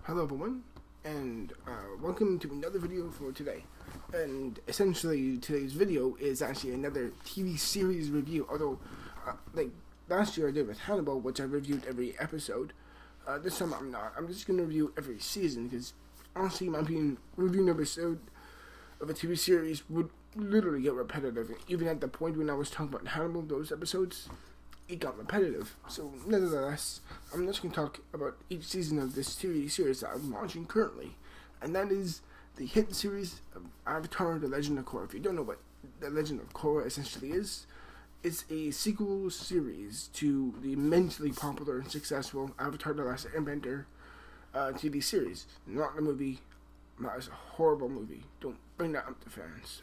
Hello everyone, and welcome to another video for today. And essentially today's video is actually another TV series review, although like last year I did with Hannibal, which I reviewed every episode. This time I'm not. I'm just going to review every season, because honestly, in my opinion, reviewing an episode of a TV series would literally get repetitive. Even at the point when I was talking about Hannibal, those episodes, it got repetitive. So nevertheless, I'm just going to talk about each season of this TV series that I'm watching currently, and that is the hit series of Avatar: The Legend of Korra. If you don't know what The Legend of Korra essentially is, it's a sequel series to the immensely popular and successful Avatar: The Last Airbender TV series. Not the movie. That is a horrible movie. Don't bring that up to fans.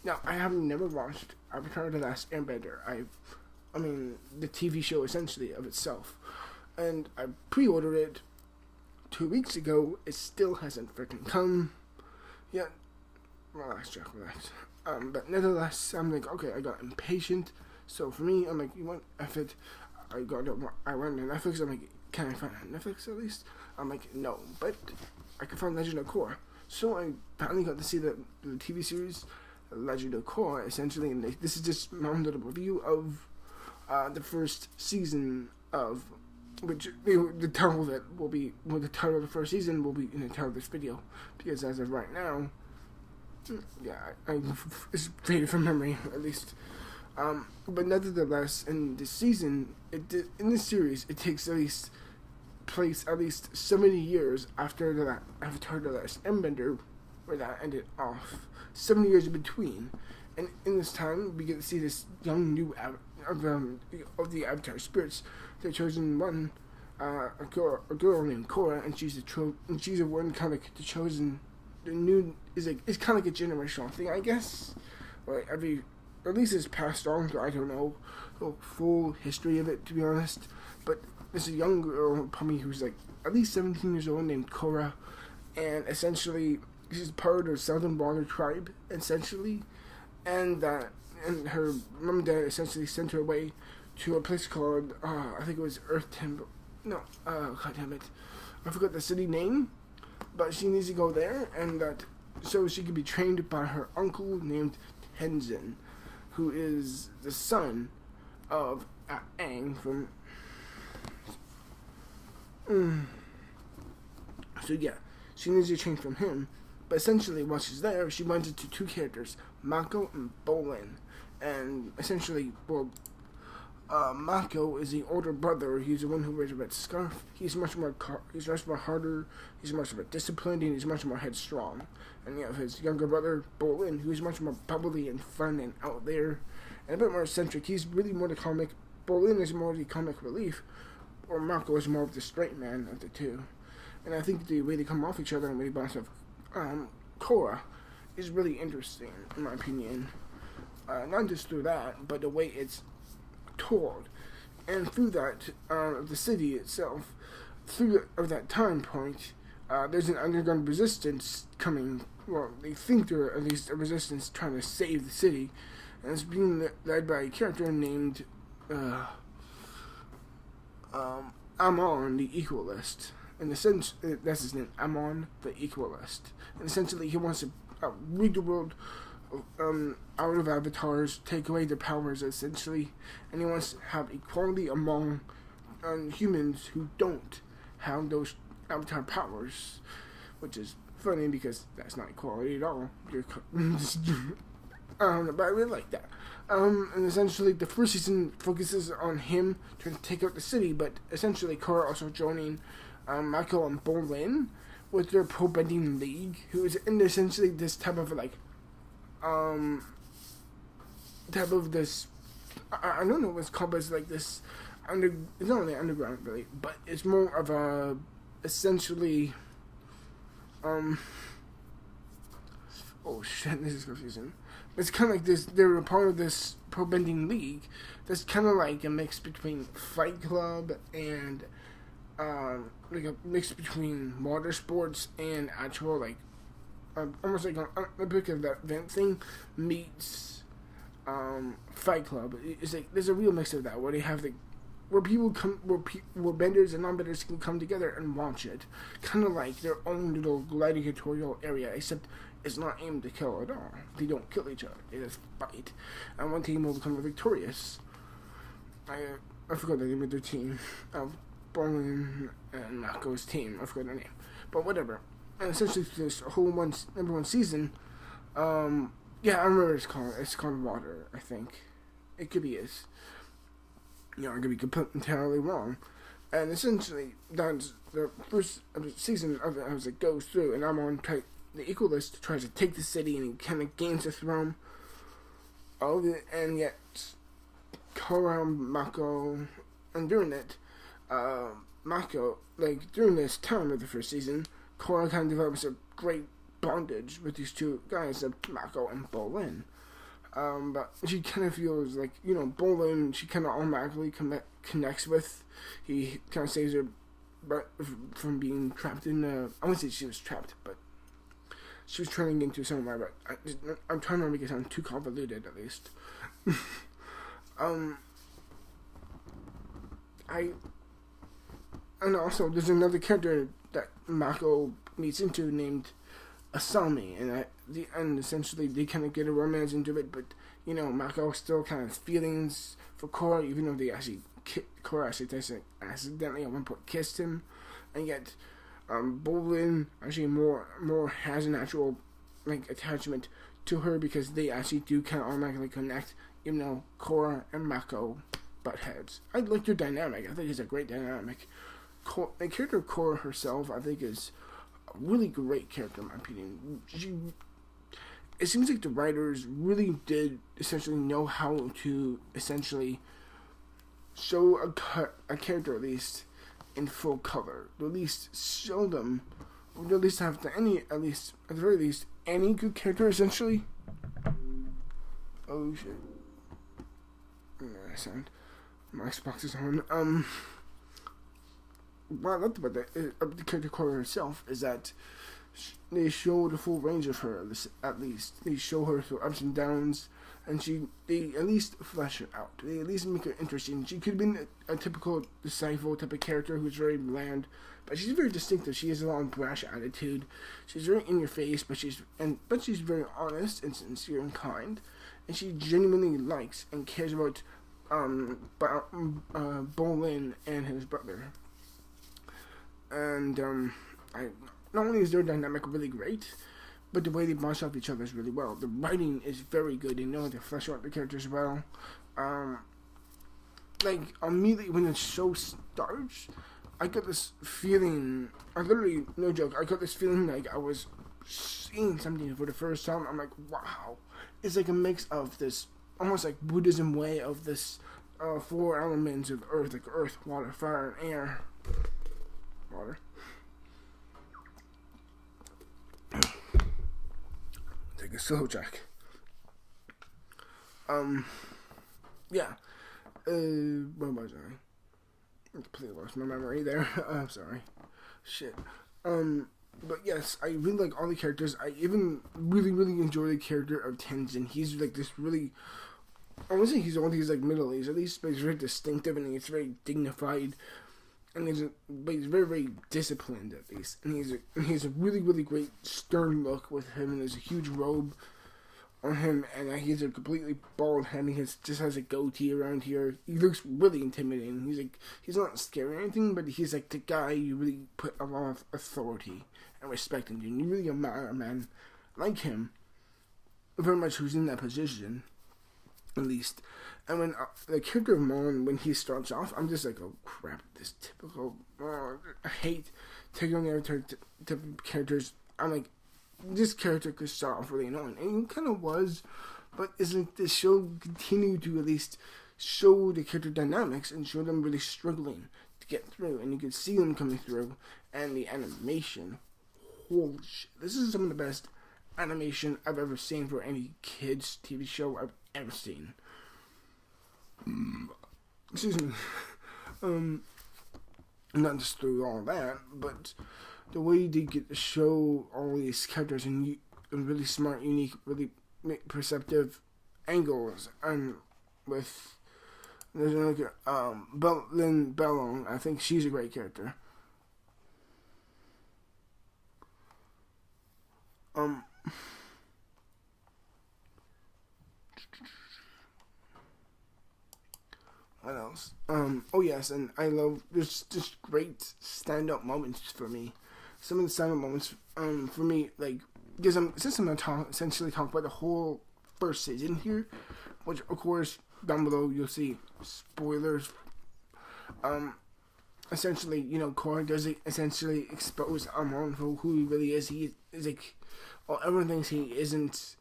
Now, I have never watched Avatar: The Last Airbender. I mean, the TV show essentially of itself. And I pre-ordered it 2 weeks ago. It still hasn't freaking come yet. Relax, Jack, relax. But nevertheless, I'm like, okay, I got impatient. So for me, I'm like, you want F it? I went to Netflix. I'm like, can I find it on Netflix at least? I'm like, no, but I could find Legend of Korra. So I finally got to see the TV series, Legend of Korra, essentially. And this is just my own little review of the first season of, which the title of it will be, well, the title of the first season will be in the title of this video, because as of right now, yeah, it's faded from memory at least. But nevertheless, in this season, in this series, it takes place at least so many years after the Avatar: The Last Airbender, where that ended off. 70 years in between, and in this time, we get to see this young new of the Avatar spirits. The chosen one, a girl named Korra, and she's a one kind of like the chosen. The new is like, it's kind of like a generational thing, I guess. Like at least it's passed on. So I don't know the full history of it, to be honest. But there's a young girl, probably who's like at least 17 years old, named Korra, and essentially she's part of the Southern Water tribe, essentially, and her mom and dad essentially sent her away to a place called, I think it was Earth Temple. No, god damn it, I forgot the city name, but she needs to go there, and so she could be trained by her uncle named Tenzin, who is the son of Aang from. So yeah, she needs to train from him. But essentially, while she's there, she runs into two characters, Mako and Bolin. And essentially, well, Mako is the older brother. He's the one who wears a red scarf. He's much more harder. He's much more disciplined, and he's much more headstrong. And you have his younger brother, Bolin, who is much more bubbly and fun and out there, and a bit more eccentric. He's really more the comic. Bolin is more the comic relief, or Mako is more of the straight man of the two. And I think the way they come off each other and the way they bounce off Korra is really interesting, in my opinion. Not just through that, but the way it's told, and through that, the city itself, of that time point, there's an underground resistance coming. Well, they think there at least a resistance trying to save the city, and it's being led by a character named Amon the Equalist. In the sense, that's his name, Amon the Equalist. And essentially, he wants to rid the world out of avatars, take away their powers, essentially, and he wants to have equality among humans who don't have those avatar powers, which is funny because that's not equality at all. But I really like that. And essentially, the first season focuses on him trying to take out the city, but essentially, Korra also joining Mako and Bolin with their pro-bending league, who is in essentially this type of like, I don't know what it's called, but it's like this it's not really underground really, but it's more of a, essentially, oh shit, this is confusing. It's kind of like this, they're a part of this pro-bending league that's kind of like a mix between Fight Club and, like a mix between water sports and actual, like, almost like a bit of that event thing meets Fight Club. It's like there's a real mix of that where they have where people come, where benders and non-benders can come together and watch it, kind of like their own little gladiatorial area, except it's not aimed to kill at all. They don't kill each other; they just fight, and one team will become victorious. I forgot the name of their team, Bowling and Mako's team. I forgot their name, but whatever. And essentially, this whole number one season, yeah, I remember what it's called. It's called Water, I think. It could be is. You know, I could be completely entirely wrong. And essentially, that's the first season of it as it goes through, and I'm on the equal list tries to take the city, and he kind of gains the throne. All of it, and yet Korra, Mako, and during it, Mako, like during this time of the first season, Korra kind of develops a great bondage with these two guys, Mako and Bolin. But she kind of feels like, you know, Bolin, she kind of automatically connects with. He kind of saves her from being trapped in, I wouldn't say she was trapped, but she was turning into somewhere, but I'm trying not to make it sound too convoluted, at least. And also, there's another character that Mako meets into named Asami, and essentially they kind of get a romance into it, but you know, Mako still kind of has feelings for Korra, even though Korra actually accidentally at one point kissed him, and yet Bolin actually more has an actual like attachment to her because they actually do kind of automatically connect, even though Korra and Mako butt heads. I like their dynamic. I think it's a great dynamic. The character of Korra herself, I think, is a really great character in my opinion. It seems like the writers really did essentially know how to essentially show a character at least in full color. To at least show them, or to at least have at the very least, any good character essentially. Oh shit. Sound. My Xbox is on. What I loved about the character Korra herself is that they show the full range of her, at least. They show her through ups and downs, and they at least flesh her out. They at least make her interesting. She could have been a typical disciple type of character who's very bland, but she's very distinctive. She has a lot of brash attitude. She's very in your face, but she's very honest and sincere and kind, and she genuinely likes and cares about Bolin and his brother. And not only is their dynamic really great, but the way they bounce off each other is really well. The writing is very good. They know how to flesh out the characters well. Like immediately when the show starts, I got this feeling. I literally, no joke, I got this feeling like I was seeing something for the first time. I'm like, wow, it's like a mix of this almost like Buddhism way of this four elements of earth, like earth, water, fire, and air. Water. Take a slow jack. Yeah. Where was I? Completely lost my memory there. I'm sorry. Shit. But yes, I really like all the characters. I even really enjoy the character of Tenzin. He's like this really, I wouldn't say he's like middle aged, at least, but he's very distinctive and he's very dignified. And he's very disciplined at least, and he has a really great stern look with him, and there's a huge robe on him, and he has a completely bald head. He just has a goatee around here. He looks really intimidating. He's not scary or anything, but he's like the guy you really put a lot of authority and respect into, and you really admire a man like him very much who's in that position. At least. And when the character of Mon, when he starts off, I'm just like, oh crap, this typical, I hate taking on the other type of characters. I'm like, this character could start off really annoying. And it kind of was, but it's like the show continued to at least show the character dynamics and show them really struggling to get through. And you could see them coming through. And the animation, holy shit, this is some of the best animation I've ever seen for any kids TV show I've ever seen. Excuse me. Not just through all that, but the way they get to show all these characters in really smart, unique, really perceptive angles, and with There's another Lynn Bellon. I think she's a great character. What else? Oh yes, and I love there's just great stand-up moments for me. Some of the stand-up moments, for me, like because since I'm gonna essentially talk about the whole first season here, which of course down below you'll see spoilers. Essentially, Korra does essentially expose Amon for who he really is. He is like, well, everyone thinks he isn't.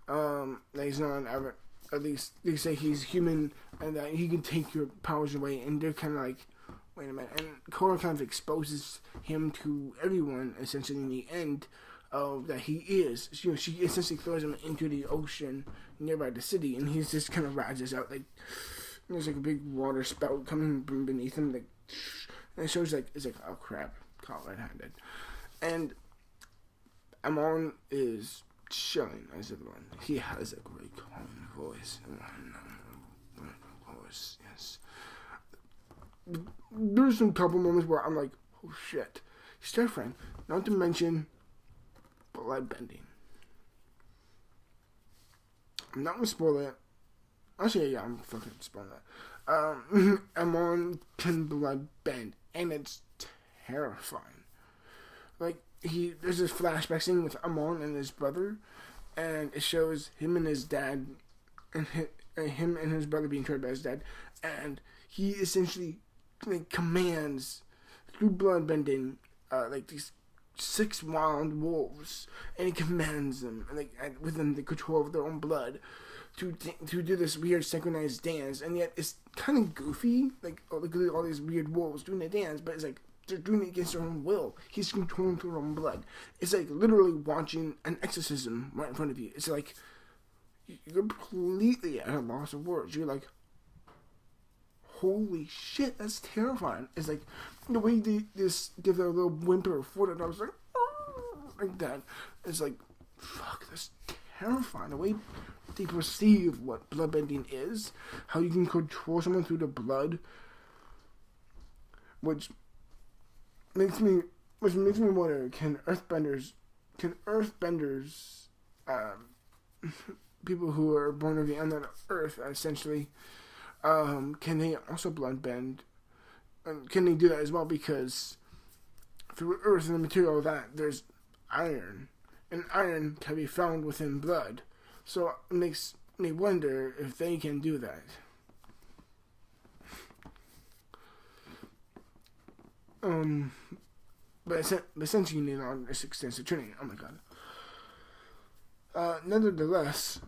That he's not an average. At least they say he's human and that he can take your powers away, and they're kind of like, wait a minute. And Korra kind of exposes him to everyone, essentially, in the end, that he is. She essentially throws him into the ocean nearby the city, and he's just kind of rises out, like, there's like a big water spout coming from beneath him, like, and it shows, like, it's like, oh crap, caught red-handed. And Amon is chilling as everyone. He has a great calming voice. Voice, yes. There's some couple moments where I'm like, oh shit, he's terrifying. Not to mention blood bending. I'm not gonna spoil it. Actually, yeah, I'm fucking spoiling that. Amon can blood bend, and it's terrifying. Like, there's this flashback scene with Amon and his brother, and it shows him and his dad, and him and his brother being trained by his dad, and he essentially commands through blood bending, like these 6 wild wolves, and he commands them, and with them the control of their own blood, to do this weird synchronized dance, and yet it's kind of goofy, like all these weird wolves doing a dance, but it's like they're doing it against their own will. He's controlling their own blood. It's like literally watching an exorcism right in front of you. It's like you're completely at a loss of words. You're like, holy shit, that's terrifying. It's like the way they just give their little whimper for it. I was like, oh, like that. It's like, fuck, that's terrifying. The way they perceive what bloodbending is, how you can control someone through the blood, which makes me wonder, can earthbenders, people who are born of the unknown earth, essentially, can they also blood bend? And can they do that as well? Because through earth and the material of that, there's iron, and iron can be found within blood. So it makes me wonder if they can do that. But essentially you need all this extensive training. Oh my god. Nevertheless,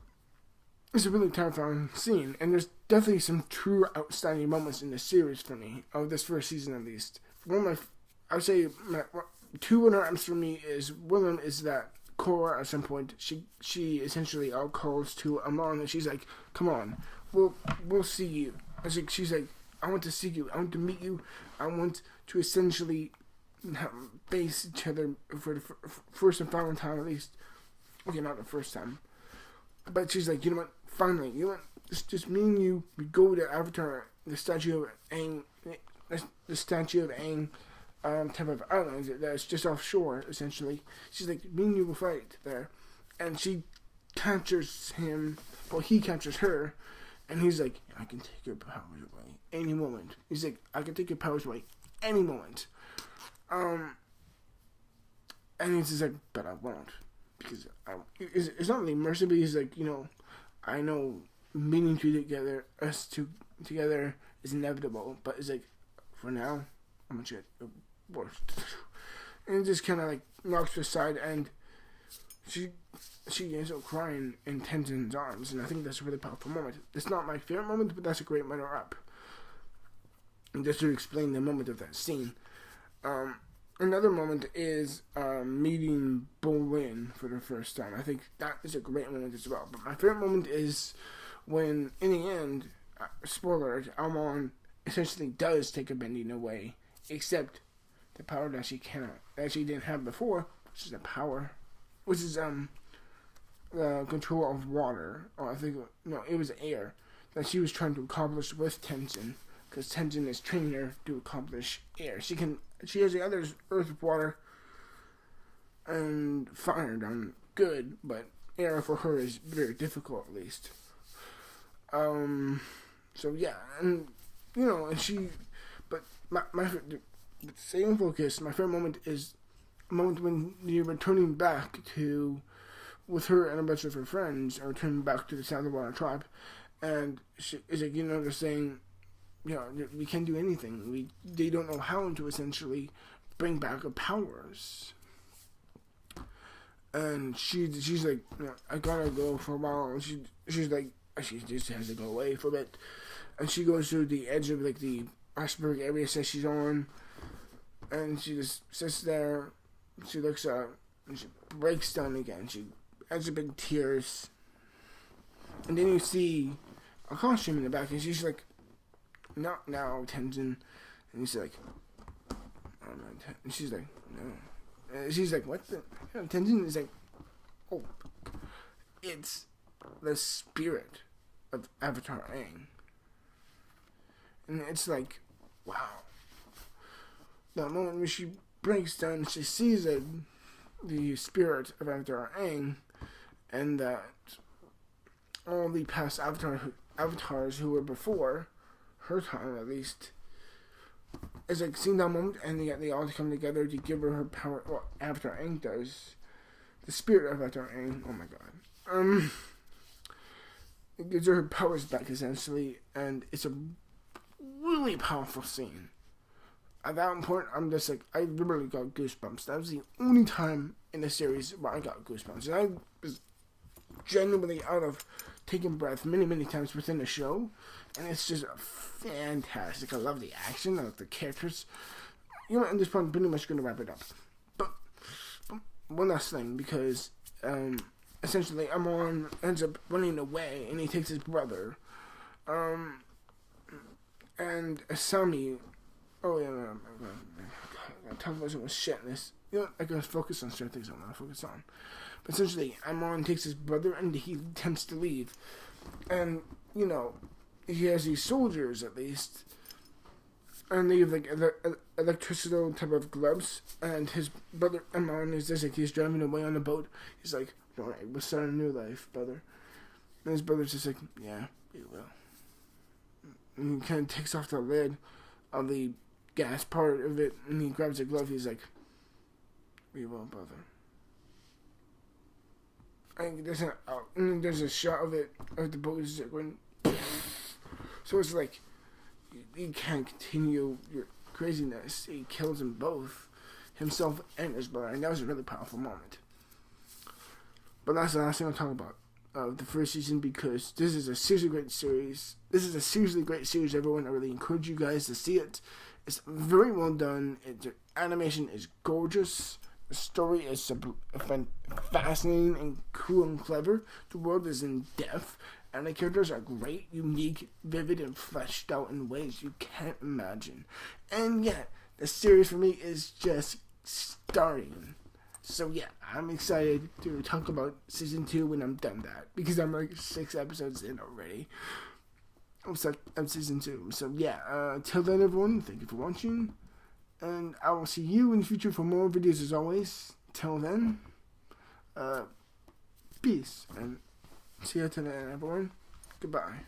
it's a really terrifying scene, and there's definitely some true outstanding moments in the series for me, of this first season at least. I would say, 2 runner-ups for me is, one of them is that Korra, at some point, she essentially calls to Amon, and she's like, come on, we'll see you. She's like, I want to see you, I want to meet you, I want to essentially face each other for the first and final time, at least. Okay, not the first time. But she's like, you know what, finally, just me and you, we go to Avatar, the statue of Aang, type of island that's just offshore, essentially. She's like, me and you will fight there. And she captures him, well, he captures her, and he's like, I can take your powers away any moment. He's like, I can take your powers away any moment. And he's just like, but I won't. Because it's not really mercy, but he's like, I know meeting us together is inevitable, but it's like, for now, I'm gonna get worse. And it just kind of like knocks her aside, and she ends up crying in Tenzin's arms, and I think that's a really powerful moment. It's not my favorite moment, but that's a great runner-up. And just to explain the moment of that scene. Another moment is meeting Bolin for the first time. I think that is a great moment as well. But my favorite moment is when, in the end, spoiler, Amon essentially does take a bending away, except the power that she didn't have before, which is the power, which is the control of water. Or I think, no, it was air. that she was trying to accomplish with Tenzin, because Tenzin is training her to accomplish air. She has the others earth, water, and fire done good, but air for her is very difficult, at least. So yeah, and and she, but my the same focus. My favorite moment is a moment when you're returning back to, with her and a bunch of her friends, are returning back to the South of Water tribe, and she is like, they're saying, we can't do anything. They don't know how to essentially bring back her powers. And she's like, I gotta go for a while. And she's like, she just has to go away for a bit. And she goes to the edge of like the iceberg area that she's on, and she just sits there. She looks up and she breaks down again. She ends up in tears. And then you see a costume in the back, and she's like, "Not now, Tenzin." And he's like, "Oh man," and she's like, "No." And she's like, "What the?" Tenzin is like, "Oh, it's the spirit of Avatar Aang." And it's like, wow. That moment when she breaks down, she sees it, the spirit of Avatar Aang, and that all the past avatars who were before her time, at least, is like seeing that moment, and yet they all come together to give her power. Well, Avatar Aang does. The spirit of Avatar Aang. Oh my god. It gives her powers back essentially, and it's a really powerful scene. At that point, I'm just like, I literally got goosebumps. That was the only time in the series where I got goosebumps. And I was genuinely out of taking breath many times within the show. And it's just fantastic. I love the action. I love the characters. At this point, I'm pretty much going to wrap it up. But one last thing, because essentially Amon ends up running away, and he takes his brother. And Asami, television was shit in this. I gotta focus on certain things I want to focus on. But essentially, Amon takes his brother and he attempts to leave. And, he has these soldiers at least. And they have like electrical type of gloves. And his brother, Amon, is just like, he's driving away on the boat. He's like, alright, we'll start a new life, brother. And his brother's just like, yeah, we will. And he kind of takes off the lid of the gas part of it, and he grabs a glove. He's like, "We will, brother." And there's a shot of it, of the boat is going. So it's like, you can't continue your craziness. He kills them both, himself and his brother, and that was a really powerful moment. But that's the last thing I'll talk about. The first season, because this is a seriously great series. This is a seriously great series, everyone. I really encourage you guys to see it. It's very well done. The animation is gorgeous. The story is fascinating and cool and clever. The world is in depth. And the characters are great, unique, vivid, and fleshed out in ways you can't imagine. And yet, the series for me is just starting. So yeah, I'm excited to talk about season 2 when I'm done that, because I'm like 6 episodes in already. I'm season 2. So yeah, till then everyone, thank you for watching, and I will see you in the future for more videos as always. Till then, peace, and see you till then everyone. Goodbye.